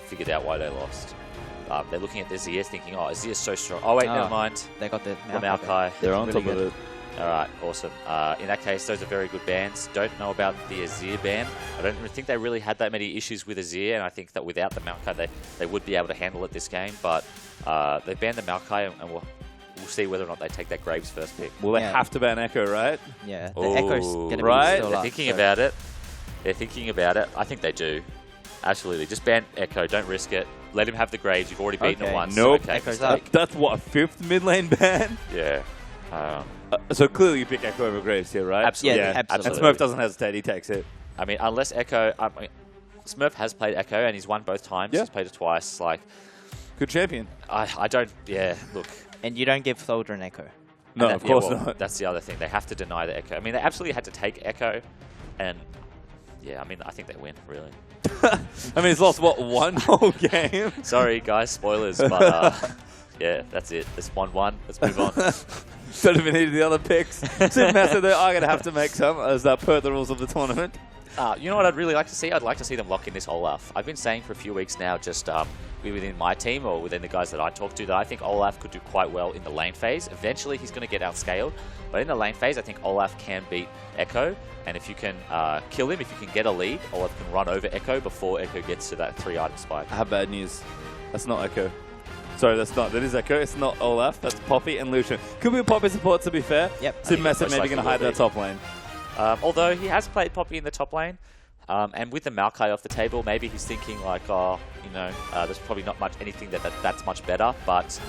figured out why they lost. They're looking at the Azir thinking, oh, Azir's so strong. Oh, wait, never mind. They got the Maokai. They're on top of it. All right, awesome. In that case, those are very good bans. Don't know about the Azir ban. I don't think they really had that many issues with Azir, and I think that without the Maokai, they would be able to handle it this game. But they banned the Maokai, and we'll see whether or not they take that Graves first pick. Well, they have to ban Echo, right? Yeah, the Echo's going to be still They're up, thinking about it. They're thinking about it. I think they do. Absolutely. Just ban Echo. Don't risk it. Let him have the Graves. You've already beaten it once. Nope. Okay, Echo's up. That's what, a 5th mid lane ban? Yeah. So clearly you pick Echo over Graves here, right? Absolutely. Yeah, absolutely. And Smurf doesn't hesitate, he takes it. I mean, unless Echo... Smurf has played Echo, and he's won both times. Yeah. He's played it twice. Like, good champion. I don't... Yeah, look. And you don't give Soldier an Echo. No, of course not. That's the other thing. They have to deny the Echo. I mean, they absolutely had to take Echo, and... Yeah, I mean, I think they win, really. I mean, he's lost, what, one whole game? Sorry, guys, spoilers, but... yeah, that's it. It's 1-1. Let's move on. Don't even need the other picks. SuperMassive, they are going to have to make some, as per the rules of the tournament. You know what I'd really like to see? I'd like to see them lock in this Olaf. I've been saying for a few weeks now, just within my team or within the guys that I talk to, that I think Olaf could do quite well in the lane phase. Eventually, he's going to get outscaled. But in the lane phase, I think Olaf can beat Echo. And if you can kill him, if you can get a lead, Olaf can run over Echo before Echo gets to that 3-item spike. I have bad news. That's not Echo. Sorry, that's not. That is Echo. It's not Olaf. That's Poppy and Lucian. Could be a Poppy support, to be fair. Yep. SuperMassive maybe going to hide their top lane. Although he has played Poppy in the top lane. And with the Maokai off the table, maybe he's thinking like, oh, you know, there's probably not much anything that's much better. But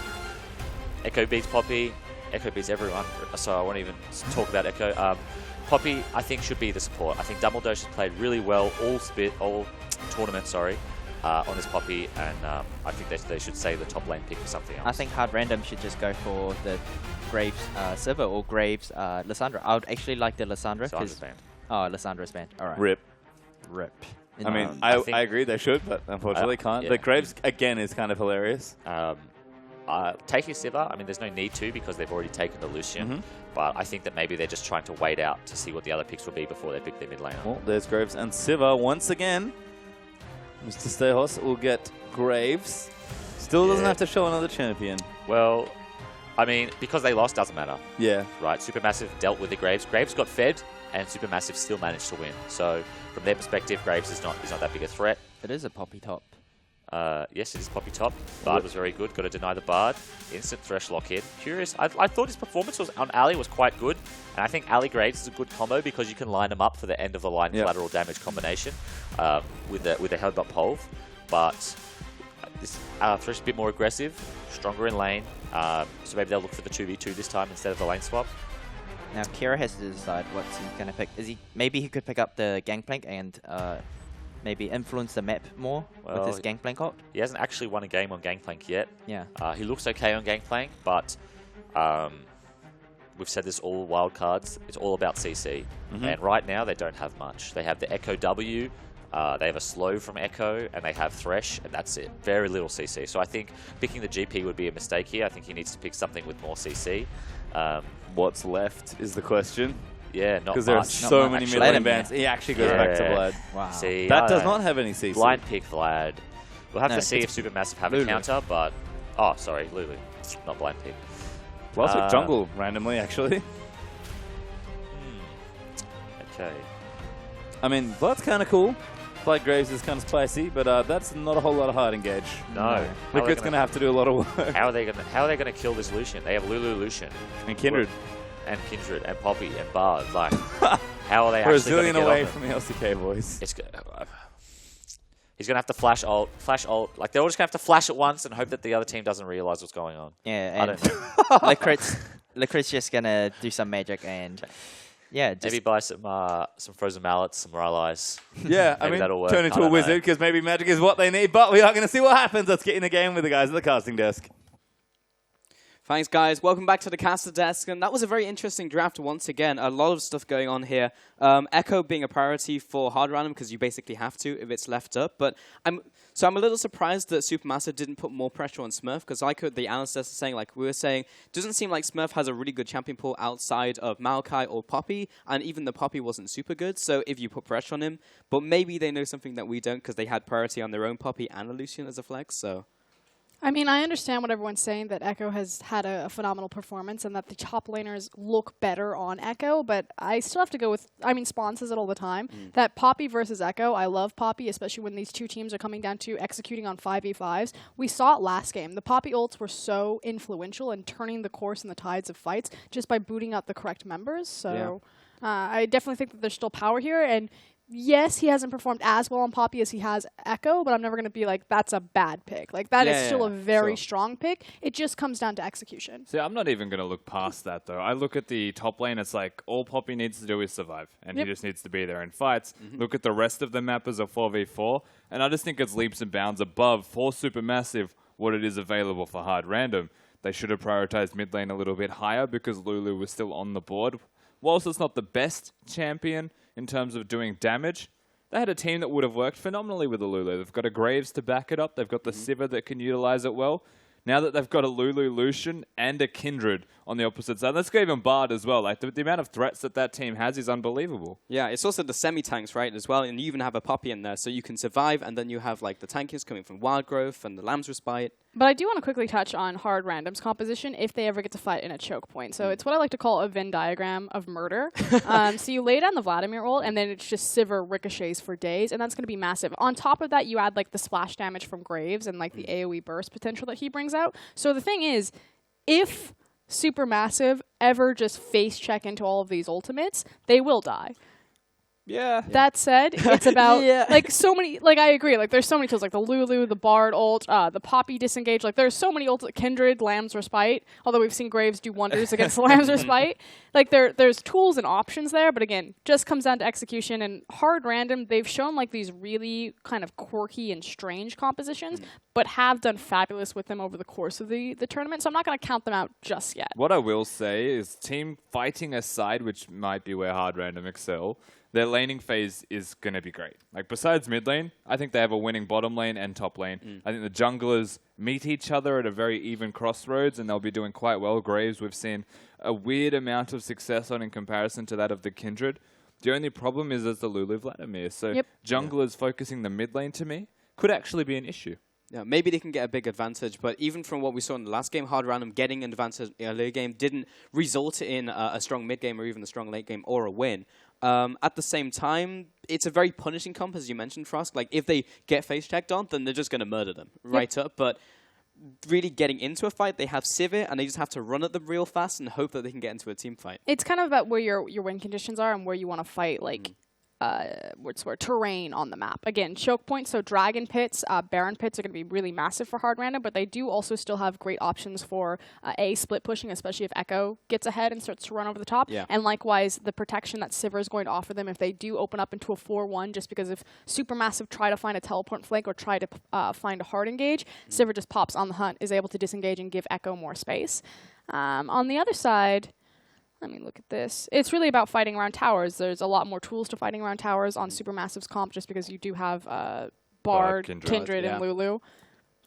Echo beats Poppy. Echo beats everyone. So I won't even talk about Echo. Poppy, I think, should be the support. I think Dumbledore has played really well all tournament, on this Poppy, and I think they should save the top lane pick for something else. I think Hard Random should just go for the Graves Sivir or Graves Lissandra. I would actually like the Lissandra. Oh, Lissandra's banned. All right. Rip. I mean, I agree they should, but unfortunately can't. Yeah. The Graves, again, is kind of hilarious. Taking Sivir, I mean, there's no need to because they've already taken the Lucian. But I think that maybe they're just trying to wait out to see what the other picks will be before they pick their mid laner. Well, there's Graves and Sivir once again. Mr. Stayhorse will get Graves. Still doesn't have to show another champion. Well, I mean, because they lost doesn't matter. Yeah. Right, SuperMassive dealt with the Graves. Graves got fed, and SuperMassive still managed to win. So, from their perspective, Graves is not that big a threat. It is a Poppy top. Yes, it is Poppy top. Bard was very good. Got to deny the Bard. Instant Thresh lock in. Curious. I thought his performance on Ali was quite good. And I think Ali Graves is a good combo because you can line them up for the end of the line collateral damage combination with the Hellbot Pulve. But this Thresh is a bit more aggressive, stronger in lane. So maybe they'll look for the 2v2 this time instead of the lane swap. Now Kira has to decide what he's going to pick. Maybe he could pick up the Gangplank and maybe influence the map more with his Gangplank ult? He hasn't actually won a game on Gangplank yet. Yeah. He looks okay on Gangplank, but we've said this all wildcards. It's all about CC. And right now, they don't have much. They have the Echo W, they have a slow from Echo, and they have Thresh, and that's it. Very little CC. So I think picking the GP would be a mistake here. I think he needs to pick something with more CC. What's left is the question. Yeah, not much. Because there's so many mid-lane bans. He actually goes back to Vlad. Wow. See, that does not have any CC. Blind pick Vlad. We'll have to see if SuperMassive have a counter, but... Oh, sorry, Lulu. Not blind pick. Last week jungle, randomly, actually. Okay. I mean, Vlad's kind of cool. Like Graves is kind of spicy, but that's not a whole lot of hard engage. No. Liquid's going to have to do a lot of work. How are they going to kill this Lucian? They have Lulu Lucian. And Kindred. And Kindred, and Poppy, and Bard. Like, how are they actually going to get away on from the LCK boys. He's going to have to flash ult. Like, they're all just going to have to flash at once and hope that the other team doesn't realize what's going on. Yeah, and Liquid's just going to do some magic and... Yeah, maybe buy some frozen mallets, some Rylai's. Yeah, I mean, turn into a wizard because maybe magic is what they need. But we are going to see what happens. Let's get in the game with the guys at the casting desk. Thanks, guys. Welcome back to the caster desk. And that was a very interesting draft once again. A lot of stuff going on here. Echo being a priority for hard random because you basically have to if it's left up. But I'm So I'm a little surprised that SuperMassive didn't put more pressure on Smurf, because like the analysts are saying, like we were saying, doesn't seem like Smurf has a really good champion pool outside of Maokai or Poppy, and even the Poppy wasn't super good, so if you put pressure on him, but maybe they know something that we don't, because they had priority on their own Poppy and a Lucian as a flex, so... I mean, I understand what everyone's saying, that Echo has had a phenomenal performance and that the top laners look better on Echo, but I still have to go with, I mean, Spawn says it all the time, that Poppy versus Echo, I love Poppy, especially when these two teams are coming down to executing on 5v5s. We saw it last game. The Poppy ults were so influential in turning the course and the tides of fights just by booting out the correct members, so I definitely think that there's still power here, and yes, he hasn't performed as well on Poppy as he has Echo, but I'm never going to be like, that's a bad pick. Like, that is still a very strong pick. It just comes down to execution. See, I'm not even going to look past that, though. I look at the top lane, it's like, all Poppy needs to do is survive, and he just needs to be there in fights. Look at the rest of the map as a 4v4, and I just think it's leaps and bounds above for Supermassive what it is available for hard random. They should have prioritized mid lane a little bit higher because Lulu was still on the board. Whilst it's not the best champion in terms of doing damage, they had a team that would have worked phenomenally with a Lulu. They've got a Graves to back it up. They've got the Sivir that can utilize it well. Now that they've got a Lulu Lucian and a Kindred on the opposite side, let's go even Bard as well. Like the amount of threats that team has is unbelievable. Yeah, it's also the semi-tanks, right, as well, and you even have a Poppy in there, so you can survive, and then you have like the tankies coming from Wild Growth and the Lamb's Respite. But I do want to quickly touch on hard randoms composition if they ever get to fight in a choke point. So it's what I like to call a Venn diagram of murder. So you lay down the Vladimir ult, and then it's just Sivir ricochets for days, and that's going to be massive. On top of that, you add like the splash damage from Graves and like the AoE burst potential that he brings out. So the thing is, if Supermassive ever just face check into all of these ultimates, they will die. Yeah. That said, it's about like so many. Like I agree. Like there's so many tools, like the Lulu, the Bard ult, the Poppy disengage. Like there's so many ults. Kindred, Lamb's Respite. Although we've seen Graves do wonders against the Lamb's Respite. Like there's tools and options there. But again, just comes down to execution and hard random. They've shown like these really kind of quirky and strange compositions, but have done fabulous with them over the course of the tournament. So I'm not going to count them out just yet. What I will say is team fighting aside, which might be where hard random excel, their laning phase is going to be great. Like, besides mid lane, I think they have a winning bottom lane and top lane. I think the junglers meet each other at a very even crossroads, and they'll be doing quite well. Graves, we've seen a weird amount of success on in comparison to that of the Kindred. The only problem is the Lulu Vladimir. So junglers focusing the mid lane, to me, could actually be an issue. Yeah, maybe they can get a big advantage, but even from what we saw in the last game, hard random getting an advantage in a late game didn't result in a strong mid game or even a strong late game or a win. At the same time, it's a very punishing comp, as you mentioned, Frost. Like, if they get face checked on, then they're just going to murder them right up. But really getting into a fight, they have Sivir, and they just have to run at them real fast and hope that they can get into a team fight. It's kind of about where your win conditions are and where you want to fight, like, terrain on the map. Again, choke points, so Dragon Pits, Baron Pits are going to be really massive for hard random, but they do also still have great options for split pushing, especially if Echo gets ahead and starts to run over the top. And likewise, the protection that Sivir is going to offer them if they do open up into a 4-1, just because if Supermassive try to find a teleport flank or try to find a hard engage, Sivir just pops on the hunt, is able to disengage and give Echo more space. On the other side, let me look at this. It's really about fighting around towers. There's a lot more tools to fighting around towers on Supermassive's comp, just because you do have Bard, Kindred, and Lulu.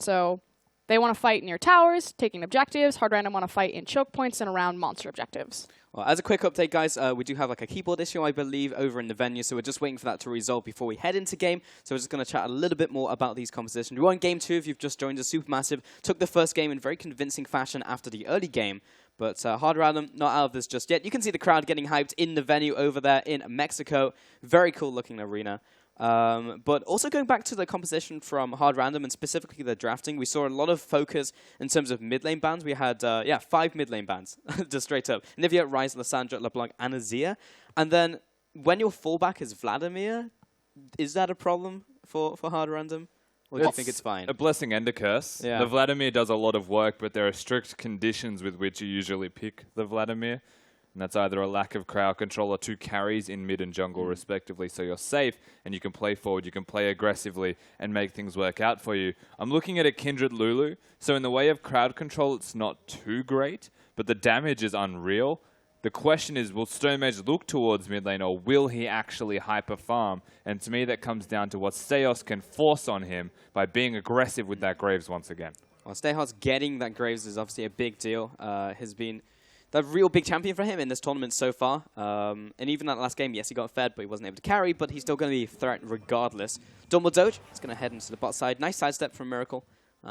So they want to fight near towers, taking objectives. Hard random want to fight in choke points and around monster objectives. Well, as a quick update, guys, we do have like a keyboard issue, I believe, over in the venue, so we're just waiting for that to resolve before we head into game. So we're just going to chat a little bit more about these compositions. We won game 2 if you've just joined us. Supermassive took the first game in very convincing fashion after the early game. But hard random, not out of this just yet. You can see the crowd getting hyped in the venue over there in Mexico. Very cool looking arena. But also going back to the composition from hard random and specifically the drafting, we saw a lot of focus in terms of mid lane bans. We had 5 mid lane bans, just straight up. Nivea, Ryze, Lissandra, LeBlanc, and Azir. And then when your fallback is Vladimir, is that a problem for hard random? Or do you think it's fine? A blessing and a curse. The Vladimir does a lot of work, but there are strict conditions with which you usually pick the Vladimir. And that's either a lack of crowd control or 2 carries in mid and jungle respectively, so you're safe and you can play forward, you can play aggressively and make things work out for you. I'm looking at a Kindred Lulu, so in the way of crowd control it's not too great, but the damage is unreal. The question is, will Stomage look towards mid lane, or will he actually hyper farm? And to me, that comes down to what Stayos can force on him by being aggressive with that Graves once again. Well, Stayos getting that Graves is obviously a big deal. Has been the real big champion for him in this tournament so far. And even that last game, yes, he got fed, but he wasn't able to carry, but he's still going to be a threat regardless. Dumble Doge is going to head into the bot side. Nice sidestep from Miracle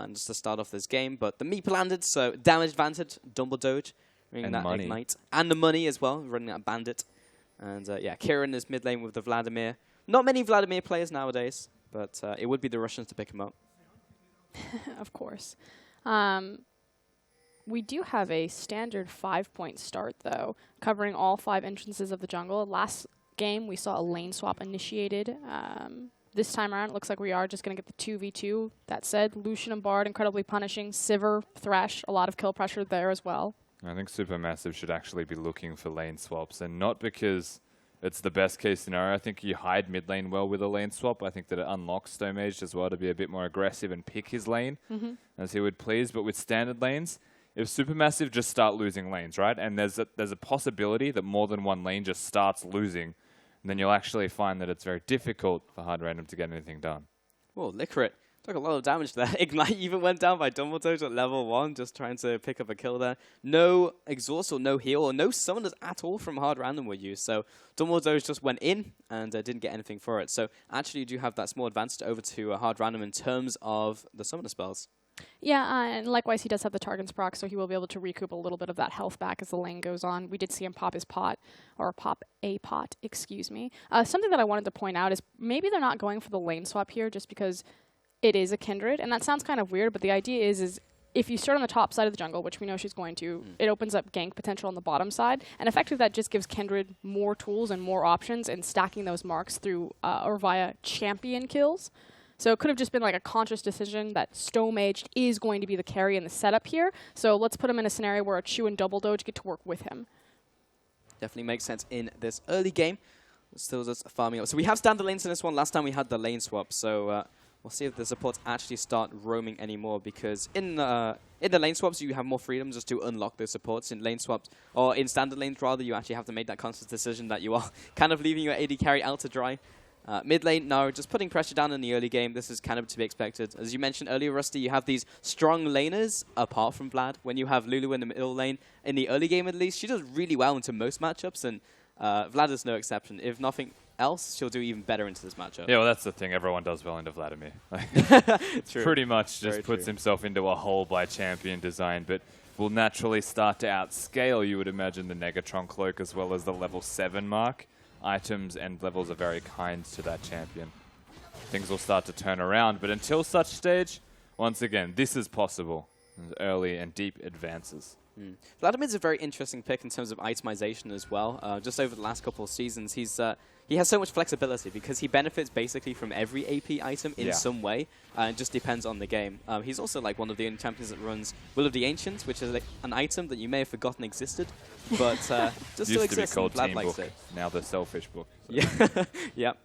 just to start off this game, but the meep landed, so damage advantage, Dumble Doge. And that money. Ignite. And the money as well, running that Bandit. And yeah, Kieran is mid lane with the Vladimir. Not many Vladimir players nowadays, but it would be the Russians to pick him up. Of course. We do have a standard 5-point start, though, covering all 5 entrances of the jungle. Last game, we saw a lane swap initiated. This time around, it looks like we are just going to get the 2v2. That said, Lucian and Bard incredibly punishing. Sivir, Thresh, a lot of kill pressure there as well. I think SuperMassive should actually be looking for lane swaps, and not because it's the best case scenario. I think you hide mid lane well with a lane swap. I think that it unlocks Stomage as well to be a bit more aggressive and pick his lane as he would please. But with standard lanes, if SuperMassive just start losing lanes, right, and there's a possibility that more than one lane just starts losing, then you'll actually find that it's very difficult for Hard Random to get anything done. Whoa, Licorice. Took a lot of damage there. Ignite even went down by Dumbledore at level 1, just trying to pick up a kill there. No exhaust or no heal or no summoners at all from Hard Random were used. So Dumbledore just went in and didn't get anything for it. So actually you do have that small advantage over to Hard Random in terms of the summoner spells. Yeah, and likewise, he does have the Targon's proc, so he will be able to recoup a little bit of that health back as the lane goes on. We did see him pop his pot, or pop a pot, excuse me. Something that I wanted to point out is maybe they're not going for the lane swap here just because it is a Kindred, and that sounds kind of weird, but the idea is if you start on the top side of the jungle, which we know she's going to, it opens up gank potential on the bottom side, and effectively that just gives Kindred more tools and more options in stacking those marks through or via champion kills. So it could have just been like a conscious decision that Stomage is going to be the carry in the setup here, so let's put him in a scenario where a Chu and Double Doge get to work with him. Definitely makes sense in this early game. Still just farming up. So we have standard lanes in this one. Last time we had the lane swap, so we'll see if the supports actually start roaming anymore, because in the lane swaps you have more freedom just to unlock those supports. In lane swaps, or in standard lanes rather, you actually have to make that conscious decision that you are kind of leaving your AD carry out to dry. Mid lane, no, just putting pressure down in the early game. This is kind of to be expected. As you mentioned earlier, Rusty, you have these strong laners apart from Vlad. When you have Lulu in the middle lane, in the early game at least, she does really well into most matchups, and Vlad is no exception. If nothing else, she'll do even better into this matchup. Yeah, well, that's the thing. Everyone does well into Vladimir. True. Pretty much just Very puts true. himself into a hole by champion design, but will naturally start to outscale, you would imagine, the Negatron Cloak as well as the level 7 mark. Items and levels are very kind to that champion. Things will start to turn around, but until such stage, once again, this is possible. Early and deep advances. Vladimir's a very interesting pick in terms of itemization as well. Just over the last couple of seasons, he has so much flexibility because he benefits basically from every AP item in some way, and it just depends on the game. He's also like one of the only champions that runs Will of the Ancients, which is like an item that you may have forgotten existed, but just still Used to be exists. called Vlad Team likes Book, it. now the Selfish Book. So. Yeah, yep.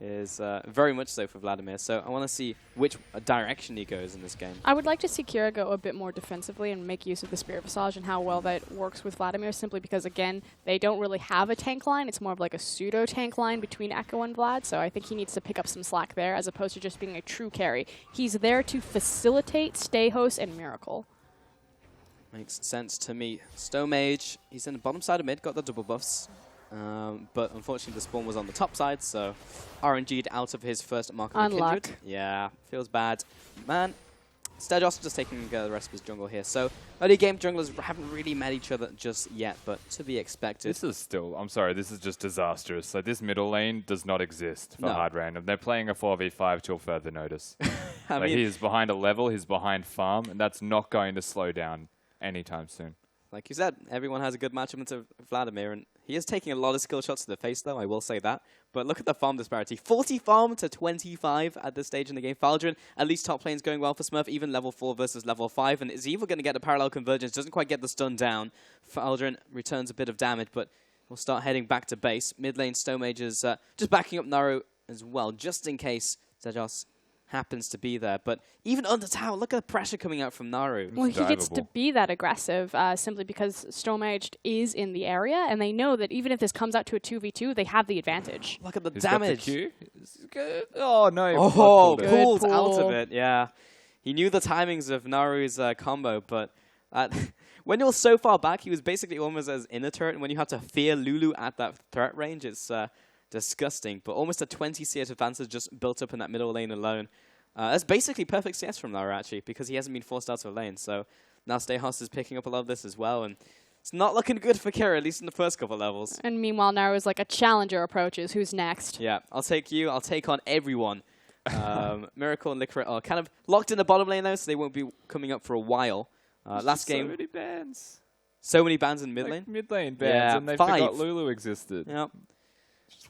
Is very much so for Vladimir. So I want to see which direction he goes in this game. I would like to see Kira go a bit more defensively and make use of the Spirit Visage and how well that works with Vladimir, simply because, again, they don't really have a tank line. It's more of like a pseudo-tank line between Echo and Vlad, so I think he needs to pick up some slack there as opposed to just being a true carry. He's there to facilitate Stay Host and Miracle. Makes sense to me. Stomage, he's in the bottom side of mid, got the double buffs. But unfortunately the spawn was on the top side, so RNG'd out of his first mark of the Kindred. Yeah, feels bad. Man, Stejos just taking the rest of his jungle here. So early game junglers haven't really met each other just yet, but to be expected. This is still, I'm sorry, this is just disastrous. Like, this middle lane does not exist for Hard Random. They're playing a 4v5 till further notice. I like, mean, he is behind a level, he's behind farm, and that's not going to slow down anytime soon. like you said, everyone has a good matchup into Vladimir, and he is taking a lot of skill shots to the face, though, I will say that. But look at the farm disparity. 40 farm to 25 at this stage in the game. Faldrin, at least top lane's going well for Smurf, even level 4 versus level 5, and is either going to get the parallel convergence, doesn't quite get the stun down. Faldrin returns a bit of damage, but we'll start heading back to base. Mid lane, Stomage is just backing up Naru as well, just in case Zejos happens to be there. But even under tower, look at the pressure coming out from Naru. Well, he gets to drivable. be that aggressive simply because Stonehenge is in the area, and they know that even if this comes out to a 2v2, they have the advantage. Look at the He's got the damage. Q. Oh, no. Oh, pulled it. pulled Good out of pull. it, yeah. He knew the timings of Naru's combo, but when you're so far back, he was basically almost as in a turret, and when you have to fear Lulu at that threat range, it's disgusting. But almost a 20 CS advantage just built up in that middle lane alone. That's basically perfect CS from Naru, actually, because he hasn't been forced out of a lane. So now Stayhouse is picking up a lot of this as well, and it's not looking good for Kira, at least in the first couple levels. And meanwhile, Naru is like a challenger approaches. Who's next? Yeah, I'll take you. I'll take on everyone. Miracle and Licorice are kind of locked in the bottom lane now, so they won't be coming up for a while. Last game, So many bans. so many bans in mid lane. Like mid lane bans, Yeah, and they 5. forgot Lulu existed. Yeah.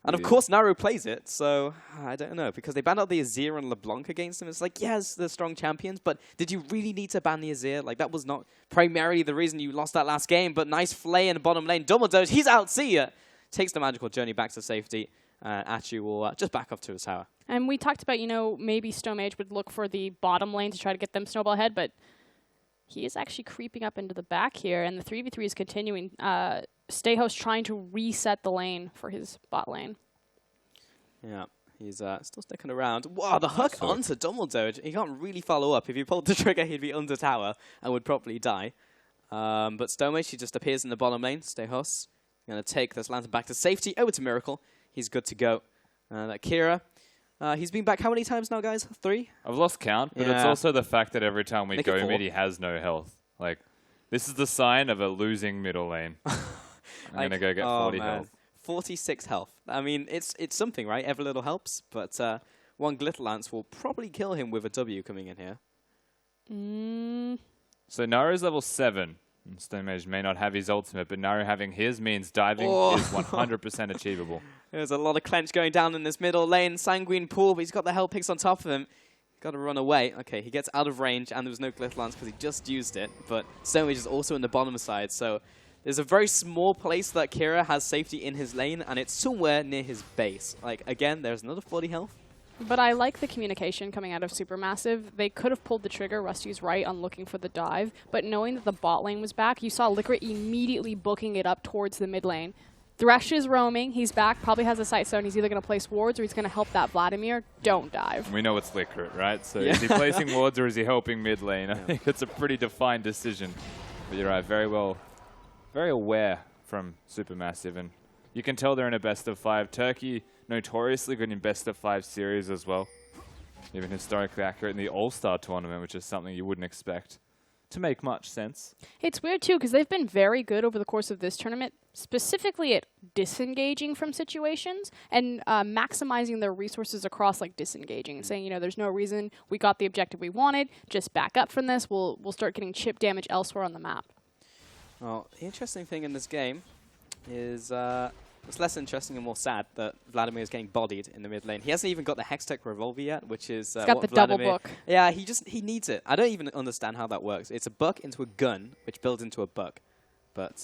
And of weird. course, Naru plays it, so I don't know, because they banned out the Azir and LeBlanc against him. It's like, yes, they're strong champions, but did you really need to ban the Azir? Like, that was not primarily the reason you lost that last game, but nice flay in the bottom lane. Double Doge, he's out, see ya! Takes the magical journey back to safety. Achu will just back up to his tower. And we talked about, maybe Stonehenge would look for the bottom lane to try to get them snowball ahead, but he is actually creeping up into the back here, and the 3v3 is continuing. Stayhouse trying to reset the lane for his bot lane. Yeah, he's still sticking around. Wow, the hook onto Double Doge. He can't really follow up. If he pulled the trigger, he'd be under tower and would probably die. But Stonehenge, he just appears in the bottom lane. Stayhouse going to take this lantern back to safety. Over to Miracle. He's good to go. That Kira, he's been back how many times now, guys? 3? I've lost count, but it's Yeah. also the fact that every time we Make it go 4. mid, he has no health. Like, this is the sign of a losing middle lane. I'm going to go get 40 health. 46 health. I mean, it's something, right? Every little helps, but one Glitter Lance will probably kill him with a W coming in here. So Naru's level 7. And Stonehenge may not have his ultimate, but Naru having his means diving is 100% achievable. There's a lot of clench going down in this middle lane. Sanguine Pool, but he's got the hell picks on top of him. Got to run away. Okay, he gets out of range, and there was no Glitter Lance because he just used it. But Stonehenge is also in the bottom side, so there's a very small place that Kira has safety in his lane, and it's somewhere near his base. Like, again, there's another 40 health. But I like the communication coming out of SuperMassive. They could have pulled the trigger, Rusty's right, on looking for the dive, but knowing that the bot lane was back, you saw Licorice immediately booking it up towards the mid lane. Thresh is roaming, he's back, probably has a sight zone, he's either going to place wards or he's going to help that Vladimir. Don't dive. We know it's Licorice, right? So Yeah. is he placing wards or is he helping mid lane? I think it's a pretty defined decision. But you're right, very aware from Supermassive, and you can tell they're in a best of 5. Turkey notoriously good in best of 5 series as well. Even historically accurate in the All-Star tournament, which is something you wouldn't expect to make much sense. It's weird, too, because they've been very good over the course of this tournament, specifically at disengaging from situations and maximizing their resources across, like, disengaging and saying, there's no reason, we got the objective we wanted, just back up from this, we'll start getting chip damage elsewhere on the map. Well, the interesting thing in this game is it's less interesting and more sad that Vladimir is getting bodied in the mid lane. He hasn't even got the Hextech Revolver yet, which is He's got what the double Vladimir- book. Yeah, he needs it. I don't even understand how that works. It's a buck into a gun, which builds into a buck. But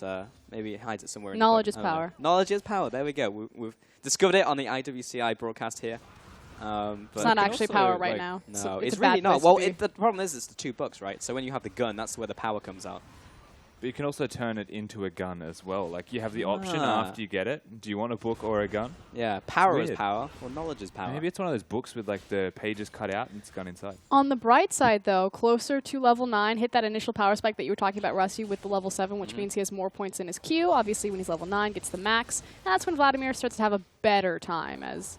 maybe it hides it somewhere in the Knowledge gun. is I don't know. power. Knowledge is power. There we go. We've discovered it on the IWCI broadcast here. But It's not can actually also, power right like- now. no, it's it's a bad really not. place to Well, be. the problem is it's the 2 bucks, right? So when you have the gun, that's where the power comes out. But you can also turn it into a gun as well. Like, you have the option Ah. after you get it. Do you want a book or a gun? Yeah, power is weird. power. Well, knowledge is power. Maybe it's one of those books with, like, the pages cut out and it's gun inside. On the bright side, though, closer to level 9, hit that initial power spike that you were talking about, Rusty, with the level 7, which means he has more points in his queue. Obviously, when he's level 9, gets the max. And that's when Vladimir starts to have a better time as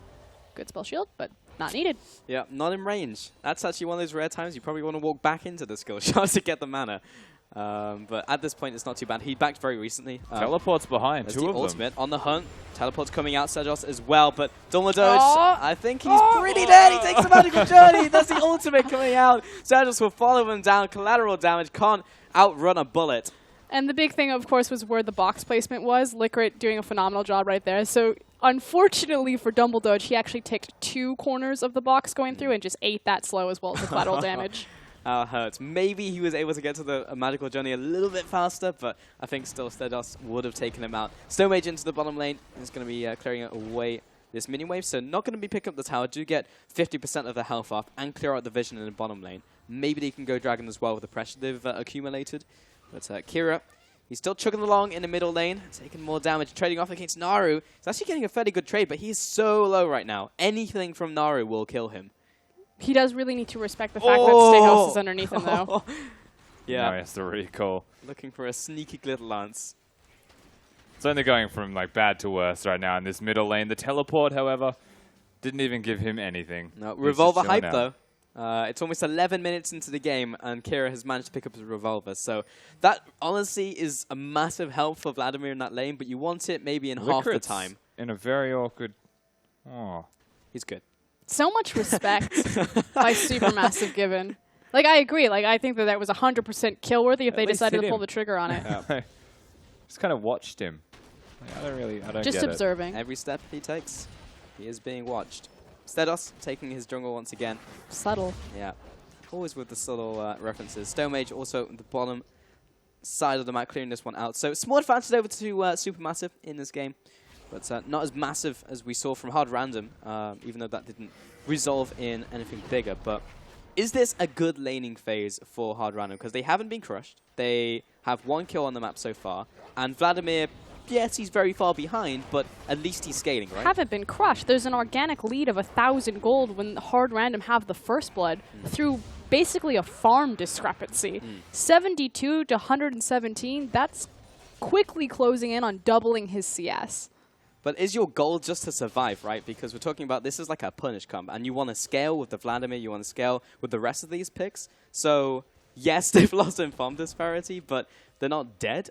good spell shield, but not needed. Yeah, not in range. That's actually one of those rare times you probably want to walk back into the skill shot to get the mana. But at this point, it's not too bad. He backed very recently. Teleport's behind, There's 2 the of them. ultimate on the hunt. Teleport's coming out, Sedros as well, but Dumbledore, Oh. I think he's pretty dead. He takes the magical journey. That's the ultimate coming out. Sedros will follow him down. Collateral damage, can't outrun a bullet. And the big thing, of course, was where the box placement was. Licorice doing a phenomenal job right there. So, unfortunately for Dumbledore, he actually ticked 2 corners of the box going through and just ate that slow as well as the collateral damage. Hurts. Maybe he was able to get to the magical journey a little bit faster, but I think still Stedos would have taken him out. Stonehenge into the bottom lane is going to be clearing it away this mini wave, so not going to be picking up the tower. Do get 50% of the health off and clear out the vision in the bottom lane. Maybe they can go Dragon as well with the pressure they've accumulated. But Kira, he's still chugging along in the middle lane, taking more damage, trading off against Naru. He's actually getting a fairly good trade, but he's so low right now. Anything from Naru will kill him. He does really need to respect the fact that Stayhouse is underneath him, though. Yeah. Now he has to recall. Looking for a sneaky glitter lance. It's only going from like bad to worse right now in this middle lane. The teleport, however, didn't even give him anything. No, Revolver hype, though. It's almost 11 minutes into the game, and Kira has managed to pick up his Revolver. So that, honestly, is a massive help for Vladimir in that lane, but you want it maybe in half the time. In a very awkward... Oh. He's good. So much respect by Supermassive given. Like, I agree. Like, I think that was 100% kill-worthy if they decided to pull the trigger on it. Just kind of watched him. I don't Just get observing. Every step he takes, he is being watched. Stedos taking his jungle once again. Subtle. Yeah. Always with the subtle references. Stone Mage also at the bottom side of the map, clearing this one out. So small advantage over to Supermassive in this game. But not as massive as we saw from Hard Random, even though that didn't resolve in anything bigger. But is this a good laning phase for Hard Random? Because they haven't been crushed. They have 1 kill on the map so far. And Vladimir, yes, he's very far behind, but at least he's scaling, right? Haven't been crushed. There's an organic lead of 1,000 gold when Hard Random have the first blood through basically a farm discrepancy. 72 to 117, that's quickly closing in on doubling his CS. But is your goal just to survive, right? Because we're talking about this is like a punish comp, and you want to scale with the Vladimir, you want to scale with the rest of these picks. So, yes, they've lost in farm disparity, but they're not dead.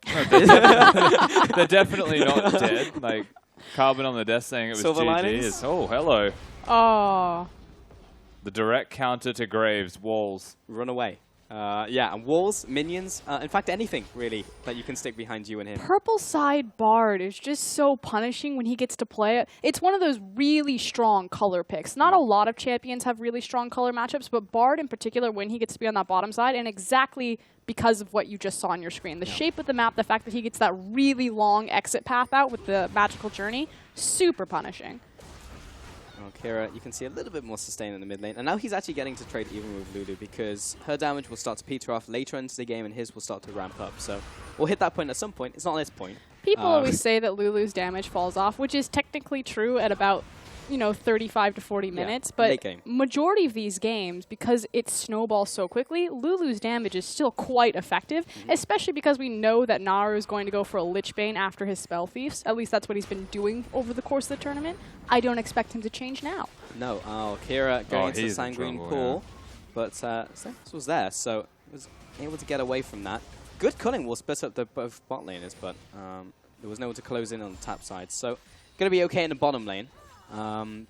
No, they're definitely not dead. Like, Carbon on the desk saying it was Silver GG linings? is, oh, hello. Oh. The direct counter to Graves, walls. Run away. Yeah, and walls, minions, in fact, anything, really, that you can stick behind you and him. Purple side Bard is just so punishing when he gets to play it. It's one of those really strong color picks. Not a lot of champions have really strong color matchups, but Bard in particular, when he gets to be on that bottom side, and exactly because of what you just saw on your screen. The shape of the map, the fact that he gets that really long exit path out with the magical journey, super punishing. Well, Kira, you can see a little bit more sustain in the mid lane. And now he's actually getting to trade even with Lulu because her damage will start to peter off later into the game and his will start to ramp up. So we'll hit that point at some point. It's not this point. People always say that Lulu's damage falls off, which is technically true at about, 35 to 40 minutes. But majority of these games, because it snowballs so quickly, Lulu's damage is still quite effective, especially because we know that Naru is going to go for a Lich Bane after his Spell Thieves. At least that's what he's been doing over the course of the tournament. I don't expect him to change now. No. Kira going into the Sanguine pool. But Senpai was there, so he was able to get away from that. Good cutting will split up the both bot laners, but there was no one to close in on the top side. So going to be okay in the bottom lane.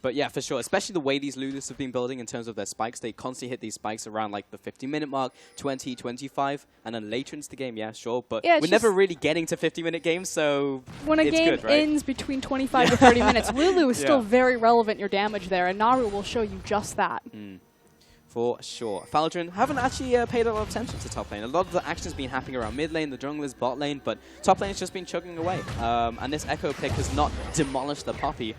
But yeah, for sure, especially the way these Ludus have been building in terms of their spikes. They constantly hit these spikes around like the 50-minute mark, 20, 25, and then later into the game, yeah, sure. But we're never really getting to 50-minute games, so when a game ends between 25 to 30 minutes, Lulu is still very relevant, your damage there, and Naru will show you just that. For sure. Faldrin haven't actually paid a lot of attention to top lane. A lot of the action's been happening around mid lane, the junglers, bot lane, but top lane has just been chugging away. And this Echo pick has not demolished the Poppy.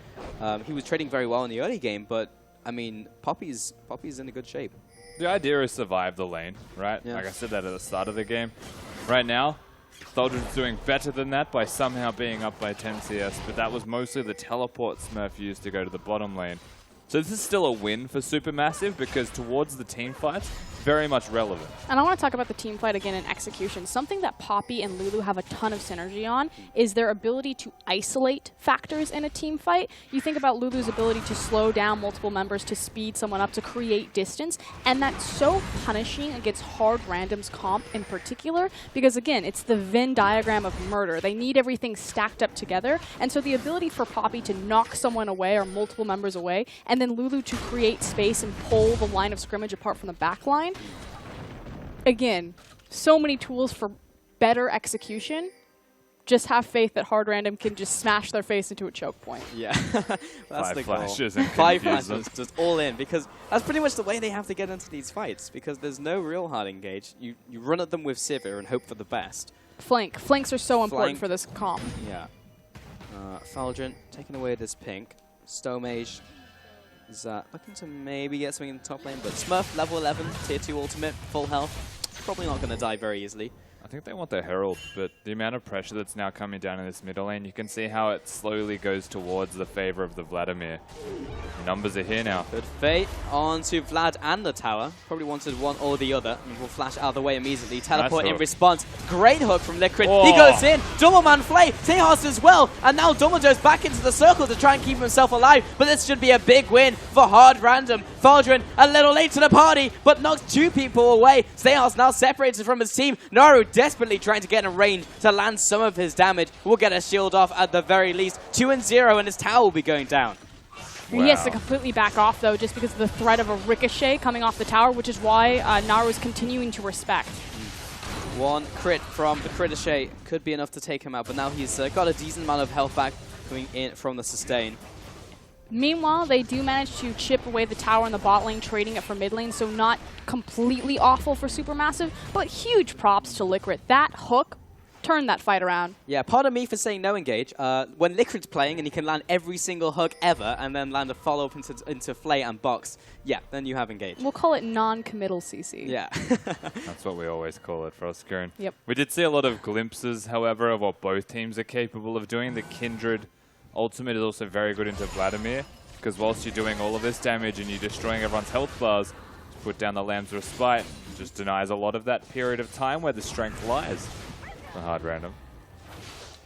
He was trading very well in the early game, but, I mean, Poppy's in a good shape. The idea is survive the lane, right? Yeah. Like I said that at the start of the game. Right now, Faldrin's doing better than that by somehow being up by 10 CS, but that was mostly the teleport Smurf used to go to the bottom lane. So this is still a win for Supermassive because towards the team fights, very much relevant. And I want to talk about the team fight again in execution. Something that Poppy and Lulu have a ton of synergy on is their ability to isolate factors in a team fight. You think about Lulu's ability to slow down multiple members, to speed someone up, to create distance, and that's so punishing against Hard Random's comp in particular because, again, it's the Venn diagram of murder. They need everything stacked up together, and so the ability for Poppy to knock someone away or multiple members away, and then Lulu to create space and pull the line of scrimmage apart from the back line. Again, so many tools for better execution. Just have faith that Hard Random can just smash their face into a choke point. Yeah, that's the goal. 5 flashes and 5 flashes, just all in, because that's pretty much the way they have to get into these fights, because there's no real hard engage. You run at them with Sivir and hope for the best. Flanks are so important for this comp. Yeah. Faldrin taking away this pink. Stomage is looking to maybe get something in the top lane, but Smurf, level 11, tier 2 ultimate, full health. Probably not going to die very easily. I think they want the Herald, but the amount of pressure that's now coming down in this middle lane, you can see how it slowly goes towards the favor of the Vladimir. The numbers are here now. Good fate onto Vlad and the tower. Probably wanted one or the other. And we'll flash out of the way immediately. Teleport in response. Great hook from Liquid. Oh. He goes in. Double man flay. Tejas as well. And now Dumbledore's back into the circle to try and keep himself alive. But this should be a big win for Hard Random. Faldrin a little late to the party, but knocks 2 people away. Tejas now separated from his team. Naru desperately trying to get in range to land some of his damage. We'll get a shield off at the very least. 2-0 and his tower will be going down. Wow. He has to completely back off, though, just because of the threat of a ricochet coming off the tower, which is why Naru is continuing to respect. One crit from the Critichet could be enough to take him out, but now he's got a decent amount of health back coming in from the sustain. Meanwhile, they do manage to chip away the tower in the bot lane, trading it for mid lane, so not completely awful for SuperMassive, but huge props to Liquid. That hook turned that fight around. Yeah, pardon me for saying no engage. When Liquid's playing and he can land every single hook ever and then land a follow-up into Flay and Box, yeah, then you have engage. We'll call it non-committal CC. Yeah. That's what we always call it, Frostgoon. Yep. We did see a lot of glimpses, however, of what both teams are capable of doing. The Kindred ultimate is also very good into Vladimir, because whilst you're doing all of this damage and you're destroying everyone's health bars, to put down the Lamb's Respite just denies a lot of that period of time where the strength lies for Hard Random.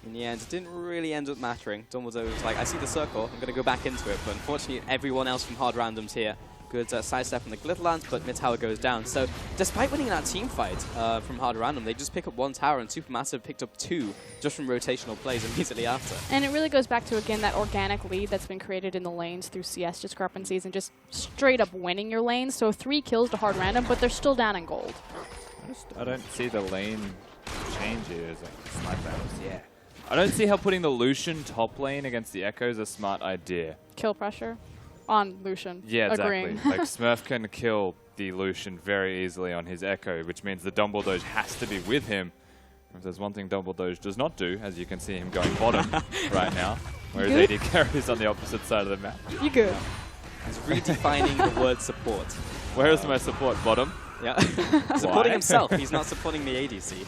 In the end, it didn't really end up mattering. Dumbledore was like, I see the circle, I'm going to go back into it, but unfortunately everyone else from Hard Random's here. Good sidestep from the Glitterlands, but mid tower goes down. So despite winning that team fight from Hard Random, they just pick up 1 tower, and SuperMassive picked up 2 just from rotational plays immediately after. And it really goes back to, again, that organic lead that's been created in the lanes through CS discrepancies and just straight up winning your lanes. So 3 kills to Hard Random, but they're still down in gold. I don't see the lane change here. Is it snipe battles? Yeah. I don't see how putting the Lucian top lane against the Echo is a smart idea. Kill pressure on Lucian. Yeah, Agreeing. exactly. Like Smurf can kill the Lucian very easily on his Echo, which means the Dumbledoge has to be with him. If there's one thing Dumbledoge does not do, as you can see him going bottom right now, whereas AD carries on the opposite side of the map. You good. He's redefining the word support. Where is my support? Bottom? Yeah. Supporting himself. He's not supporting the ADC.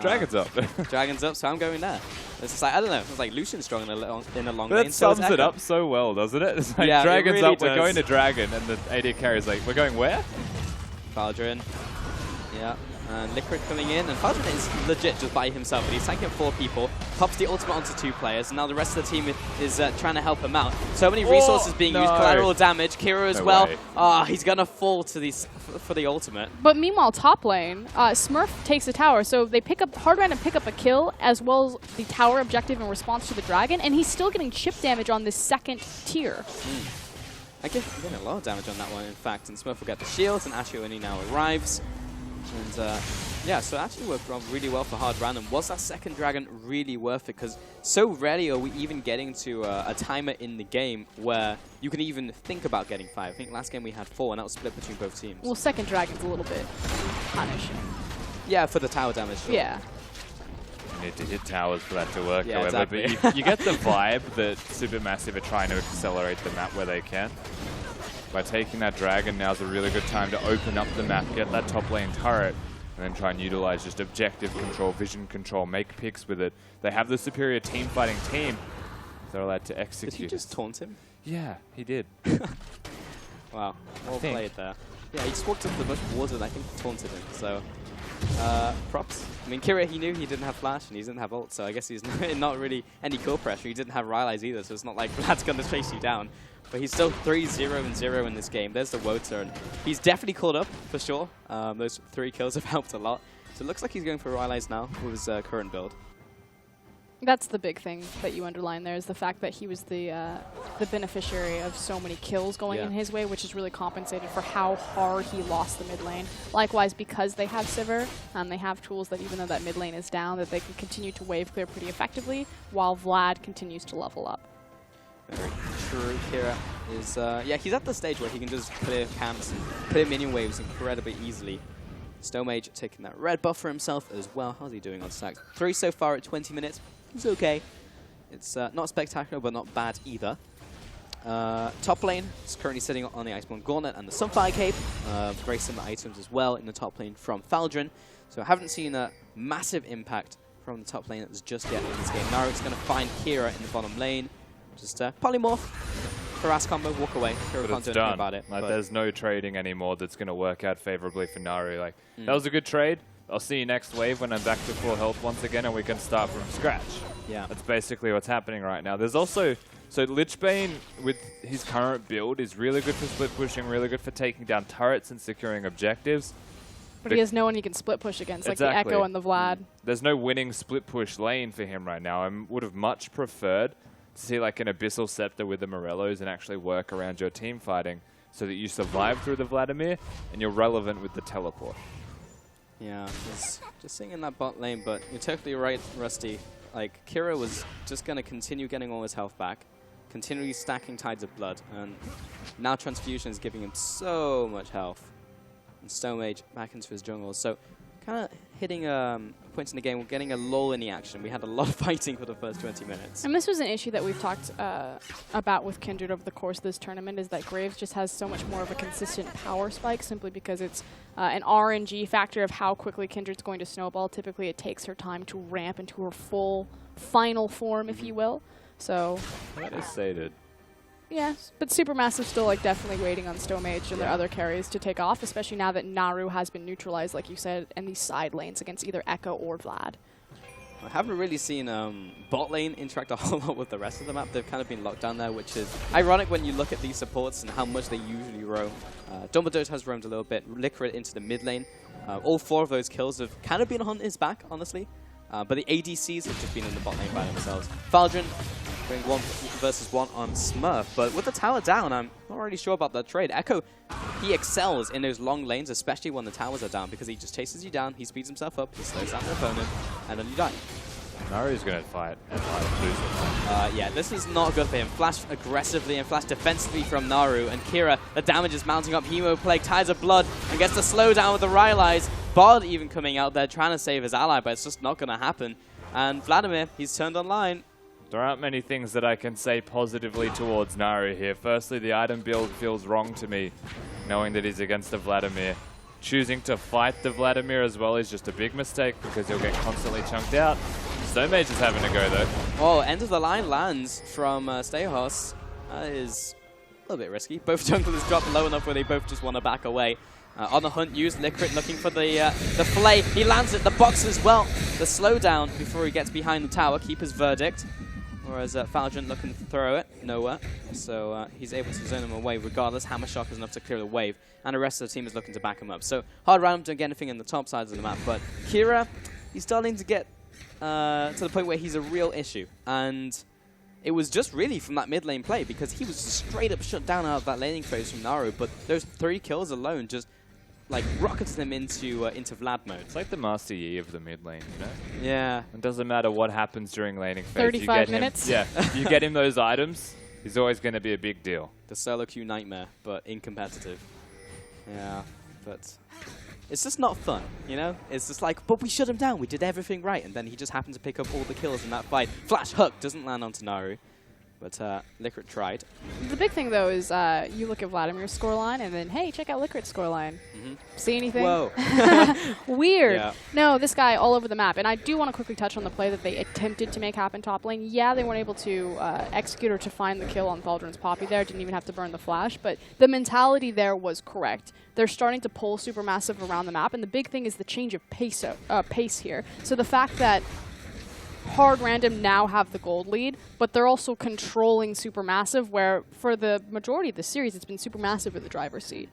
Dragon's up. Dragon's up, so I'm going there. It's just like, I don't know, it's like Lucian's strong in a long That lane. So sums it up so well, doesn't it? It's like Yeah, Dragon's it really up, we're does. going to Dragon, and the AD carry's like, we're going where? Faldrin. Yeah. And Liquid coming in, and Faldrin is legit just by himself, but he's tanking 4 people, pops the ultimate onto 2 players, and now the rest of the team is trying to help him out. So many resources being used, collateral damage, Kira as well. He's gonna fall to these for the ultimate. But meanwhile, top lane, Smurf takes the tower, so they pick up Hard Random pick up a kill as well as the tower objective in response to the dragon, and he's still getting chip damage on this 2nd tier. I guess he's getting a lot of damage on that one, in fact, and Smurf will get the shield, and Ashioni now arrives. And yeah, so it actually worked really well for Hard Random. Was that 2nd dragon really worth it? Because so rarely are we even getting to a timer in the game where you can even think about getting 5. I think last game we had 4, and that was split between both teams. Well, 2nd dragon's a little bit punishing. Yeah, for the tower damage. Sure. Yeah. You need to hit towers for that to work, Yeah, however. exactly. But you get the vibe that Supermassive are trying to accelerate the map where they can. By taking that dragon, now's a really good time to open up the map, get that top lane turret, and then try and utilize just objective control, vision control, make picks with it. They have the superior team fighting team. They're allowed to execute. Did he just taunt him? Yeah, he did. Wow, well played there. Yeah, he just walked up the bush towards it and I think taunted him, so props. I mean, Kira, he knew he didn't have flash and he didn't have ult, so I guess he's not really any kill pressure. He didn't have Rylai's either, so it's not like Vlad's going to chase you down. But he's still 3-0-0 in this game. There's the Wota, and he's definitely caught up, for sure. Those 3 kills have helped a lot. So it looks like he's going for Rylai's now with his current build. That's the big thing that you underline there, is the fact that he was the beneficiary of so many kills going in his way, which is really compensated for how hard he lost the mid lane. Likewise, because they have Sivir, they have tools that even though that mid lane is down, that they can continue to wave clear pretty effectively, while Vlad continues to level up. Very true. Kira is, yeah, he's at the stage where he can just clear camps and clear minion waves incredibly easily. Stomage taking that red buff for himself as well. How's he doing on stacks? 3 so far at 20 minutes. It's okay. It's not spectacular, but not bad either. Top lane is currently sitting on the Iceborne Gauntlet and the Sunfire Cape. Very similar items as well in the top lane from Faldron. So I haven't seen a massive impact from the top lane just yet in this game. Naru's going to find Kira in the bottom lane. Just polymorph, harass combo, walk away. Kira can't do anything about it. Like, there's no trading anymore that's going to work out favorably for Naru. Like, that was a good trade. I'll see you next wave when I'm back to full health once again and we can start from scratch. Yeah. That's basically what's happening right now. There's also, so Lichbane with his current build is really good for split pushing, really good for taking down turrets and securing objectives. But he has no one he can split push against, like the Echo and the Vlad. There's no winning split push lane for him right now. I would have much preferred to see like an Abyssal Scepter with the Morellos and actually work around your team fighting so that you survive through the Vladimir and you're relevant with the teleport. Yeah, just sitting in that bot lane, but you're totally right, Rusty. Like, Kira was just going to continue getting all his health back, continually stacking Tides of Blood, and now Transfusion is giving him so much health. And Stone Mage back into his jungle. So, kind of hitting points in the game, we're getting a lull in the action. We had a lot of fighting for the first 20 minutes. And this was an issue that we've talked about with Kindred over the course of this tournament, is that Graves just has so much more of a consistent power spike simply because it's an RNG factor of how quickly Kindred's going to snowball. Typically, it takes her time to ramp into her full final form, if you will. So That is sated. yes, but SuperMassive still like definitely waiting on Stone Mage and their other carries to take off, especially now that Naru has been neutralized, like you said, in these side lanes against either Echo or Vlad. I haven't really seen bot lane interact a whole lot with the rest of the map. They've kind of been locked down there, which is ironic when you look at these supports and how much they usually roam. Dumbledore has roamed a little bit, Liquid into the mid lane. All 4 of those kills have kind of been on his back, honestly. But the ADCs have just been in the bot lane by themselves. Faldron going 1 versus 1 on Smurf, but with the tower down, I'm not really sure about that trade. Echo, he excels in those long lanes, especially when the towers are down, because he just chases you down, he speeds himself up, he slows down the opponent, and then you die. Naru's going to fight and lose. Yeah, this is not good for him. Flash aggressively and flash defensively from Naru, and Kira, the damage is mounting up. Hemo Plague, Tides of Blood, and gets the slowdown with the Rylai's. Bod even coming out there trying to save his ally, but it's just not going to happen. And Vladimir, he's turned online. There aren't many things that I can say positively towards Naru here. Firstly, the item build feels wrong to me, knowing that he's against the Vladimir. Choosing to fight the Vladimir as well is just a big mistake because he'll get constantly chunked out. Stone Mage is having to go though. Oh, end of the line lands from Stehos. That is a little bit risky. Both junglers drop low enough where they both just want to back away. On the hunt, use Liquid looking for the fillet. He lands it, the box as well. The slowdown before he gets behind the tower, keep his verdict. Whereas Faldron looking to throw it nowhere. So he's able to zone him away regardless. Hammer Shock is enough to clear the wave. And the rest of the team is looking to back him up. So hard round to get anything in the top sides of the map. But Kira, he's starting to get to the point where he's a real issue. And it was just really from that mid lane play because he was straight up shut down out of that laning phase from Naru. But those 3 kills alone just like rockets them into Vlad mode. It's like the Master Yi of the mid lane, you know? Yeah. It doesn't matter what happens during laning phase. 35 you get minutes? Him, yeah, you get him those items, he's always going to be a big deal. The solo queue nightmare, but incompetitive. Yeah, but it's just not fun, you know? It's just like, but we shut him down, we did everything right, and then he just happened to pick up all the kills in that fight. Flash hook doesn't land onto Naru, but Liquid tried. The big thing, though, is you look at Vladimir's scoreline, and then, hey, check out Liquid's scoreline. See anything? Whoa. Weird. Yeah. No, this guy all over the map. And I do want to quickly touch on the play that they attempted to make happen top lane. Yeah, they weren't able to execute or to find the kill on Faldron's Poppy there. Didn't even have to burn the flash. But the mentality there was correct. They're starting to pull Supermassive around the map. And the big thing is the change of pace here. So the fact that Hard Random now have the gold lead, but they're also controlling Supermassive, where for the majority of the series, it's been Supermassive with the driver's seat.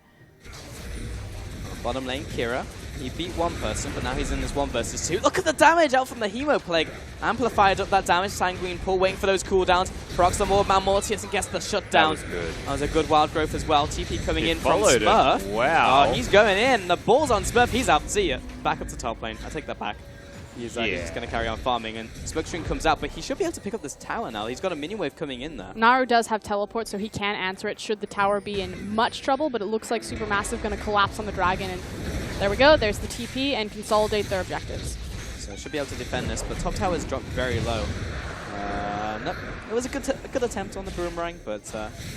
Bottom lane, Kira. He beat one person, but now he's in this 1 versus 2. Look at the damage out from the Hemo Plague. Amplified up that damage. Sanguine Pull, waiting for those cooldowns. Procs the Mordman Mortius and gets the shutdown. That was good. That was a good wild growth as well. TP coming in from followed Smurf. it. Wow. Oh, he's going in. The ball's on Smurf. He's out. See ya. Back up to top lane. I take that back. He's just going to carry on farming. And Smokestream comes out, but he should be able to pick up this tower now. He's got a mini wave coming in there. Naru does have teleport, so he can answer it should the tower be in much trouble, but it looks like Supermassive going to collapse on the dragon. And there we go. There's the TP and consolidate their objectives. So should be able to defend this, but top tower is dropped very low. Nope. It was a good attempt on the boomerang, but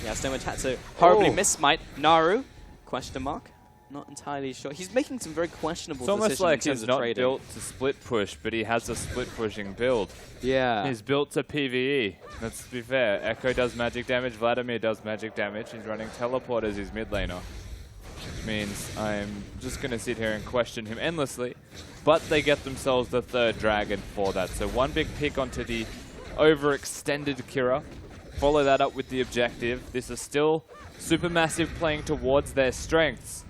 yeah, Stonewitch had to horribly miss smite. Naru, question mark. Not entirely sure. He's making some very questionable decisions. It's almost like in terms he's of not trading. built to split push, but he has a split pushing build. Yeah. He's built to PvE. Let's be fair. Echo does magic damage, Vladimir does magic damage. He's running teleport as his mid laner, which means I'm just going to sit here and question him endlessly. But they get themselves the third dragon for that. So one big pick onto the overextended Kira. Follow that up with the objective. This is still Supermassive playing towards their strengths,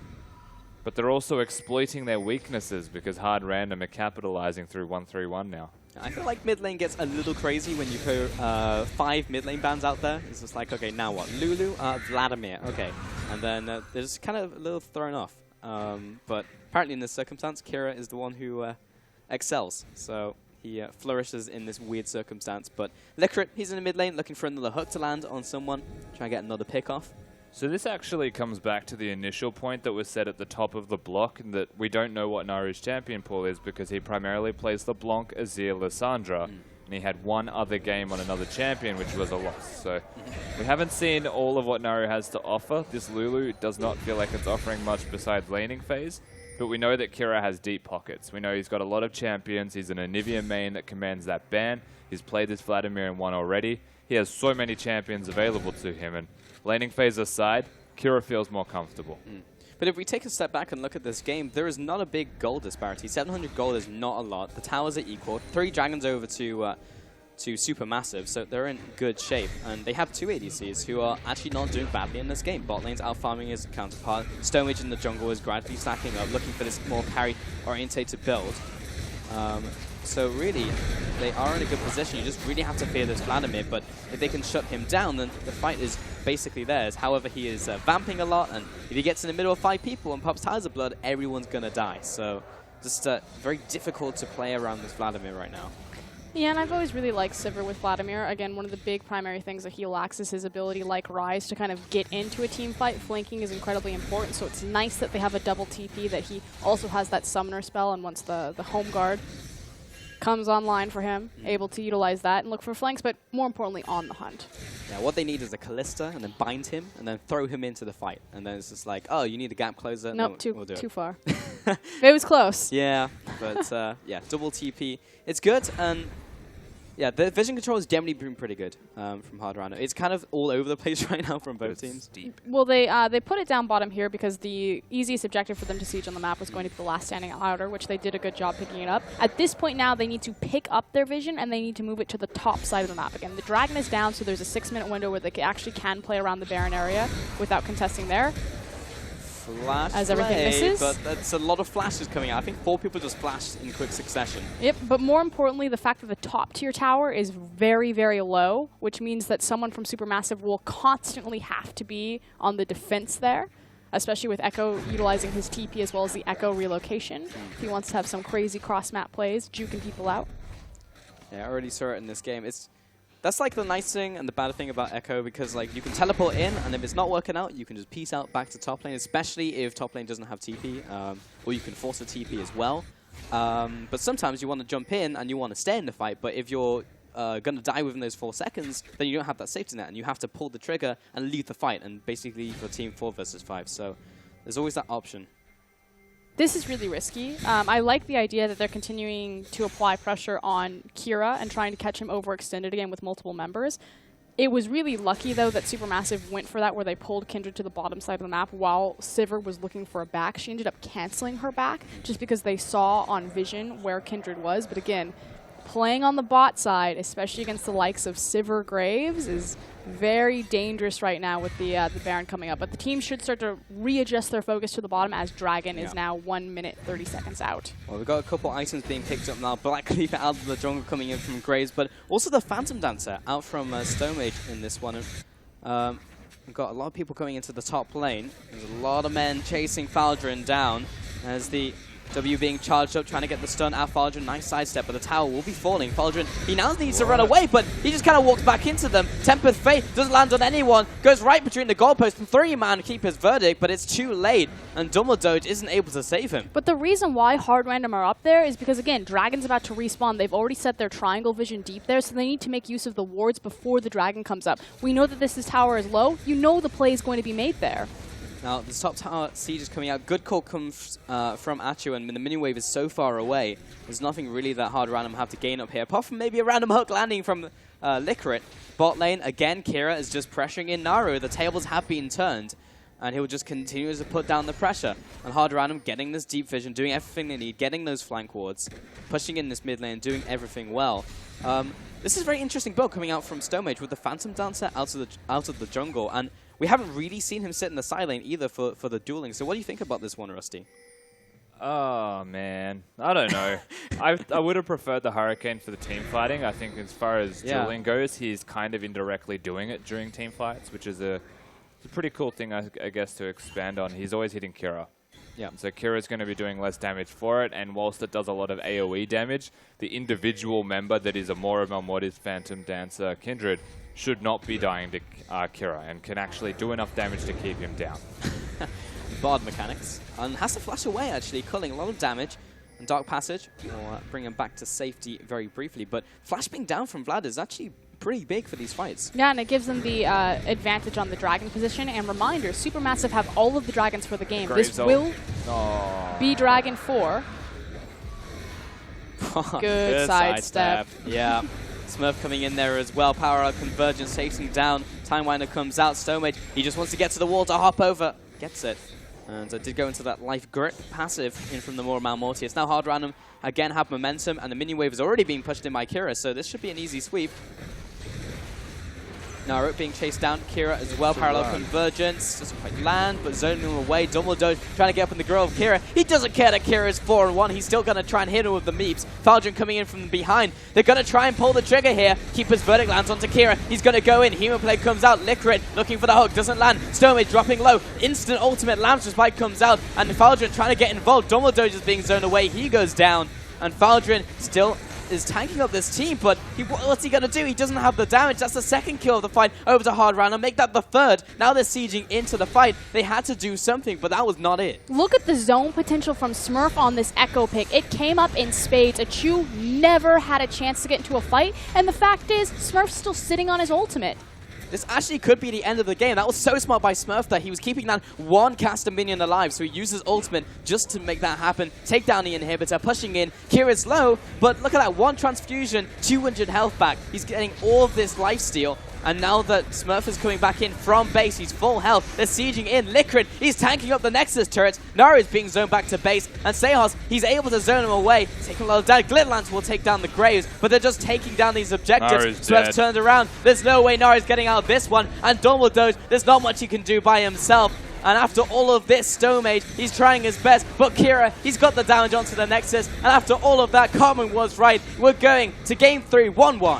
but they're also exploiting their weaknesses because Hard Random are capitalizing through 1-3-1 now. I feel like mid lane gets a little crazy when you put 5 mid lane bans out there. It's just like, okay, now what? Lulu, Vladimir, okay. And then they're just kind of a little thrown off. But apparently in this circumstance, Kira is the one who excels. So he flourishes in this weird circumstance. But Licorice, he's in the mid lane looking for another hook to land on someone, trying to get another pick off. So this actually comes back to the initial point that was said at the top of the block, and that we don't know what Naru's champion pool is because he primarily plays LeBlanc, Azir, Lissandra, and he had one other game on another champion, which was a loss. So we haven't seen all of what Naru has to offer. This Lulu does not feel like it's offering much besides laning phase, but we know that Kira has deep pockets. We know he's got a lot of champions. He's an Anivia main that commands that ban. He's played this Vladimir and won already. He has so many champions available to him, and laning phase aside, Kira feels more comfortable. But if we take a step back and look at this game, there is not a big gold disparity. 700 gold is not a lot. The towers are equal. 3 dragons over to Supermassive, so they're in good shape. And they have 2 ADCs who are actually not doing badly in this game. Bot lane's out-farming his counterpart. Stonewitch in the jungle is gradually stacking up, looking for this more carry-orientated build. So really, they are in a good position. You just really have to fear this Vladimir, but if they can shut him down, then the fight is basically theirs. However, he is vamping a lot, and if he gets in the middle of 5 people and pops Tides of Blood, everyone's going to die. So just very difficult to play around this Vladimir right now. Yeah, and I've always really liked Sivir with Vladimir. Again, one of the big primary things that he lacks is his ability, like Rise, to kind of get into a team fight. Flanking is incredibly important, so it's nice that they have a double TP, that he also has that Summoner spell, and once the Home Guard comes online for him, able to utilize that and look for flanks, but more importantly, on the hunt. Yeah, what they need is a Callista, and then bind him, and then throw him into the fight. And then it's just like, oh, you need a gap closer? Nope, no, we'll do too it. far. It was close. Yeah, but yeah, double TP. It's good, and yeah, the vision control has generally been pretty good from Hard Random. It's kind of all over the place right now from both teams. Deep. Well, they put it down bottom here because the easiest objective for them to siege on the map was going to be the last standing outer, which they did a good job picking it up. At this point now, they need to pick up their vision and they need to move it to the top side of the map again. The dragon is down, so there's a 6-minute window where they actually can play around the Baron area without contesting there. Flash As everything play, misses. but that's a lot of flashes coming out. I think 4 people just flashed in quick succession. Yep, but more importantly, the fact that the top tier tower is very, very low, which means that someone from Supermassive will constantly have to be on the defense there, especially with Echo utilizing his TP as well as the Echo relocation. If he wants to have some crazy cross-map plays, juking people out. Yeah, I already saw it in this game. That's like the nice thing and the bad thing about Echo, because like you can teleport in, and if it's not working out, you can just peace out back to top lane, especially if top lane doesn't have TP, or you can force a TP as well. But sometimes you want to jump in and you want to stay in the fight, but if you're going to die within those 4 seconds, then you don't have that safety net, and you have to pull the trigger and leave the fight, and basically leave your team 4 versus 5. So there's always that option. This is really risky. I like the idea that they're continuing to apply pressure on Kira and trying to catch him overextended again with multiple members. It was really lucky, though, that Supermassive went for that, where they pulled Kindred to the bottom side of the map while Sivir was looking for a back. She ended up canceling her back just because they saw on vision where Kindred was. But again, playing on the bot side, especially against the likes of Sivir Graves, is very dangerous right now with the Baron coming up. But the team should start to readjust their focus to the bottom as Dragon is now 1 minute 30 seconds out. Well, we've got a couple items being picked up now. Black Cleaver out of the jungle coming in from Graves, but also the Phantom Dancer out from Stonewitch in this one. We've got a lot of people coming into the top lane. There's a lot of men chasing Faldrin down as the W being charged up, trying to get the stun out Faldron. Nice sidestep, but the tower will be falling. Faldron, he now needs to run away, but he just kind of walks back into them. Tempered Fate doesn't land on anyone, goes right between the goalpost, and 3-man keep his verdict, but it's too late, and Dumbledore isn't able to save him. But the reason why Hard Random are up there is because, again, Dragon's about to respawn. They've already set their triangle vision deep there, so they need to make use of the wards before the Dragon comes up. We know that this tower is low. You know the play is going to be made there. Now, the top tower siege is coming out. Good call comes from Achu, and the mini wave is so far away. There's nothing really that Hard Random have to gain up here, apart from maybe a random hook landing from Licorice. Bot lane, again, Kira is just pressuring in Naru. The tables have been turned, and he'll just continue to put down the pressure. And Hard Random getting this deep vision, doing everything they need, getting those flank wards, pushing in this mid lane, doing everything well. This is a very interesting build coming out from Stonehenge with the Phantom Dancer out of the jungle, and we haven't really seen him sit in the side lane either for the dueling. So what do you think about this one, Rusty? Oh, man. I don't know. I would have preferred the Hurricane for the team fighting. I think as far as dueling goes, he's kind of indirectly doing it during team fights, which is a pretty cool thing, I guess, to expand on. He's always hitting Kira. Yeah. So Kira's going to be doing less damage for it, and whilst it does a lot of AoE damage, the individual member that is a Mora Malmortis Phantom Dancer Kindred should not be dying to Kira and can actually do enough damage to keep him down. Bard mechanics. And has to flash away, actually, culling a lot of damage. And Dark Passage will bring him back to safety very briefly. But Flash being down from Vlad is actually pretty big for these fights. Yeah, and it gives them the advantage on the dragon position. And reminder, SuperMassive have all of the dragons for the game. This will be Dragon 4. Good sidestep. Yeah. Smurf coming in there as well. Power up convergence, chasing down. Time Winder comes out. Stonehenge, he just wants to get to the wall to hop over. Gets it. And did go into that life grip passive in from the Mora Malmortius. Now Hard Random again have momentum, and the mini wave is already being pushed in by Kira, so this should be an easy sweep. Naruto being chased down, Kira as well, parallel convergence, doesn't quite land, but zoning him away. Dumbledore trying to get up in the grill of Kira. He doesn't care that Kira is 4-1, he's still going to try and hit him with the meeps. Faldron coming in from behind. They're going to try and pull the trigger here. Keeper's verdict lands onto Kira. He's going to go in, Human Plague comes out, Licorice looking for the hook, doesn't land. Stomach dropping low, instant ultimate Lamster Spike comes out, and Faldron trying to get involved. Dumbledore just being zoned away, he goes down, and Faldron still is tanking up this team, but what's he going to do? He doesn't have the damage. That's the second kill of the fight over to Hard Random. Make that the third. Now they're sieging into the fight. They had to do something, but that was not it. Look at the zone potential from Smurf on this Echo pick. It came up in spades. Achu never had a chance to get into a fight, and the fact is, Smurf's still sitting on his ultimate. This actually could be the end of the game. That was so smart by Smurf that he was keeping that one caster minion alive, so he uses ultimate just to make that happen. Take down the inhibitor, pushing in. Kira's low, but look at that, one transfusion, 200 health back. He's getting all of this lifesteal. And now that Smurf is coming back in from base, he's full health. They're sieging in. Licorice, he's tanking up the Nexus turrets. Naru is being zoned back to base. And Sehos, he's able to zone him away. Taking a lot of damage. Glitterlance will take down the Graves, but they're just taking down these objectives. Smurf's turned around. There's no way Naru's getting out of this one. And Dumbledore, there's not much he can do by himself. And after all of this, Stonehenge, he's trying his best. But Kira, he's got the damage onto the Nexus. And after all of that, Carmen was right. We're going to game 3, 1-1.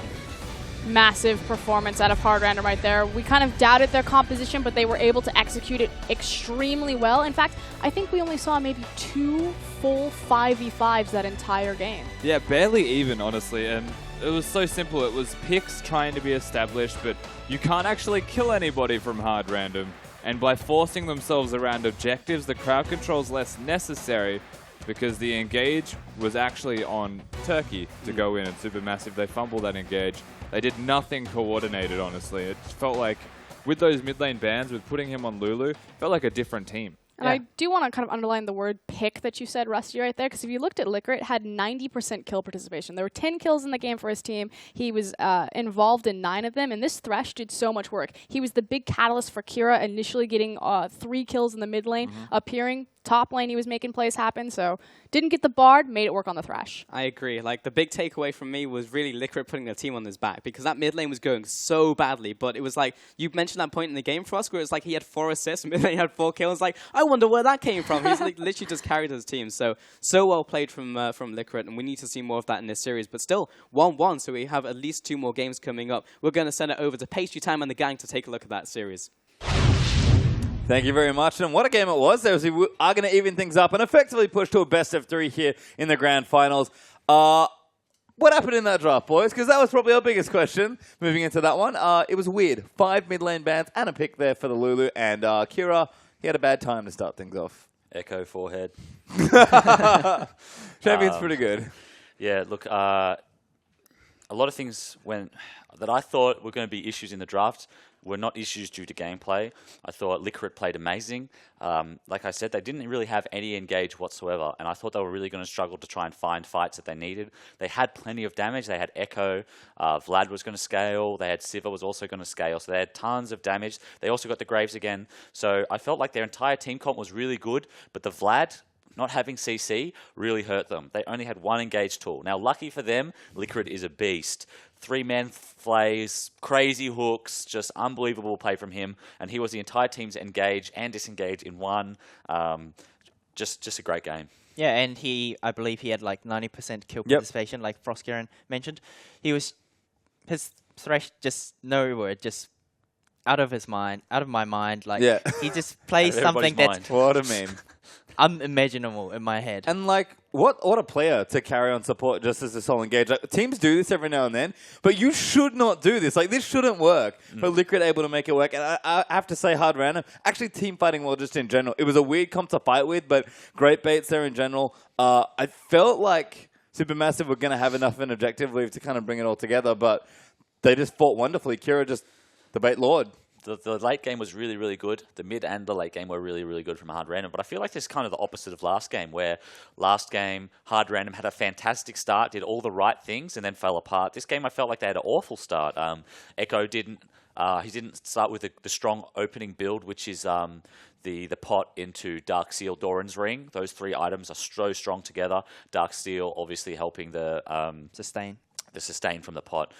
Massive performance out of Hard Random right there. We kind of doubted their composition, but they were able to execute it extremely well. In fact, I think we only saw maybe 2 full 5v5s that entire game. Yeah, barely even, honestly. And it was so simple. It was picks trying to be established, but you can't actually kill anybody from Hard Random. And by forcing themselves around objectives, the crowd control's less necessary, because the engage was actually on Turkey to go in, and SuperMassive, they fumbled that engage. They did nothing coordinated, honestly. It felt like, with those mid lane bans, with putting him on Lulu, it felt like a different team. And I do want to kind of underline the word pick that you said, Rusty, right there, because if you looked at Licorice, it had 90% kill participation. There were 10 kills in the game for his team. He was involved in 9 of them, and this Thresh did so much work. He was the big catalyst for Kira initially getting 3 kills in the mid lane, appearing. Top lane, he was making plays happen, so didn't get the Bard, made it work on the Thresh. I agree. Like, the big takeaway from me was really Licorice putting the team on his back, because that mid lane was going so badly, but it was like, you mentioned that point in the game for us, where it's like he had 4 assists, mid lane had 4 kills. Like, I wonder where that came from. He's like, literally just carried his team. So well played from Licorice, and we need to see more of that in this series. But still, 1-1, so we have at least 2 more games coming up. We're going to send it over to Pastry Time and the gang to take a look at that series. Thank you very much. And what a game it was. There was, we are going to even things up and effectively push to a best of 3 here in the grand finals. What happened in that draft, boys? Because that was probably our biggest question moving into that one. It was weird. 5 mid lane bans and a pick there for the Lulu. And Kira, he had a bad time to start things off. Echo forehead. Champion's pretty good. Yeah, look, a lot of things that I thought were going to be issues in the draft were not issues due to gameplay. I thought Liquid played amazing. Like I said, they didn't really have any engage whatsoever, and I thought they were really going to struggle to try and find fights that they needed. They had plenty of damage. They had Echo, Vlad was going to scale, they had Siva was also going to scale, so they had tons of damage. They also got the Graves again, so I felt like their entire team comp was really good, but the Vlad not having CC really hurt them. They only had 1 engage tool. Now, lucky for them, Liquid is a beast. 3-man flays, crazy hooks, just unbelievable play from him. And he was the entire team's engage and disengage in one. Just a great game. Yeah, and I believe he had like 90% kill participation, like Frostgaren mentioned. His thresh just nowhere, just out of my mind. Like he just plays something that's what a meme. Unimaginable in my head. And like, what a player to carry on support just as a solo engage. Like, teams do this every now and then, but you should not do this. Like, this shouldn't work. But Liquid able to make it work. And I have to say, hard random. Actually, team fighting well just in general. It was a weird comp to fight with, but great baits there in general. I felt like SuperMassive were going to have enough of an objective leave to kind of bring it all together, but they just fought wonderfully. Kira just the bait lord. The late game was really, really good. The mid and the late game were really, really good from Hard Random. But I feel like this is kind of the opposite of last game, where last game, Hard Random had a fantastic start, did all the right things, and then fell apart. This game, I felt like they had an awful start. Echo didn't start with the strong opening build, which is the pot into Dark Seal, Doran's Ring. Those 3 items are so strong together. Dark Seal obviously helping the sustain. The sustain from the pot,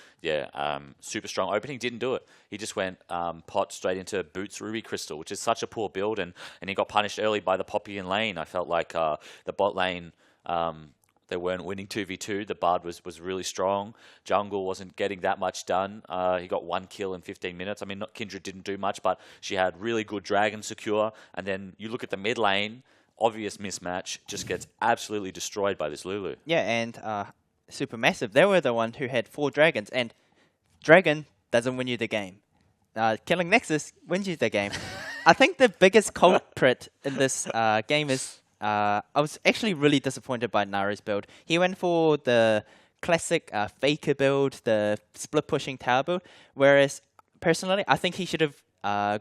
super strong opening. Didn't do it. He just went pot straight into Boots Ruby Crystal, which is such a poor build, and he got punished early by the Poppy in lane. I felt like the bot lane, they weren't winning 2v2. The Bard was really strong. Jungle wasn't getting that much done. He got 1 kill in 15 minutes. I mean, Kindred didn't do much, but she had really good Dragon secure. And then you look at the mid lane, obvious mismatch, just gets absolutely destroyed by this Lulu. Yeah, and SuperMassive, they were the one who had 4 dragons, and Dragon doesn't win you the game. Killing Nexus wins you the game. I think the biggest culprit in this game is I was actually really disappointed by Naru's build. He went for the classic faker build, the split pushing tower build, whereas personally I think he should have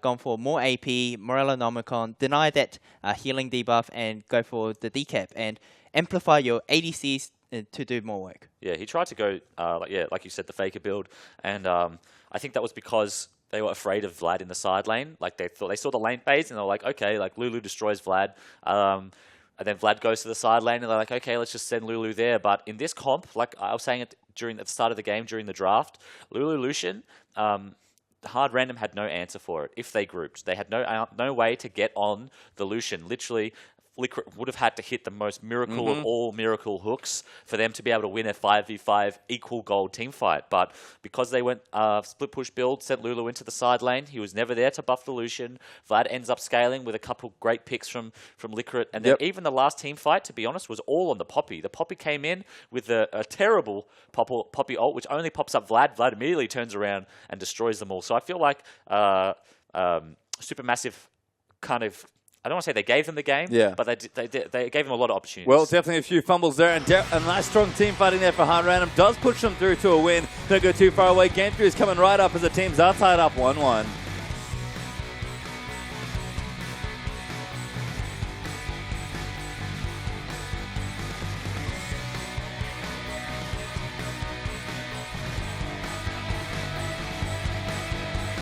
gone for more AP, Morellonomicon, deny that healing debuff, and go for the decap and amplify your ADCs to do more work. Yeah, he tried to go, like you said, the faker build, and I think that was because they were afraid of Vlad in the side lane. Like they saw the lane phase, and they were like, okay, like Lulu destroys Vlad, and then Vlad goes to the side lane, and they're like, okay, let's just send Lulu there. But in this comp, like I was saying at the start of the game during the draft, Lulu Lucian, Hard Random had no answer for it. If they grouped, they had no way to get on the Lucian. Literally, Liquid would have had to hit the most miracle of all miracle hooks for them to be able to win a 5v5 equal gold team fight. But because they went split push build, sent Lulu into the side lane, he was never there to buff the Lucian. Vlad ends up scaling with a couple great picks from Liquid. And then even the last team fight, to be honest, was all on the Poppy. The Poppy came in with a terrible Poppy ult, which only pops up Vlad. Vlad immediately turns around and destroys them all. So I feel like SuperMassive kind of, I don't want to say they gave them the game, but they gave them a lot of opportunities. Well, definitely a few fumbles there, and a nice strong team fighting there for Hard Random does push them through to a win. Don't go too far away. Game 3 is coming right up as the teams are tied up 1-1.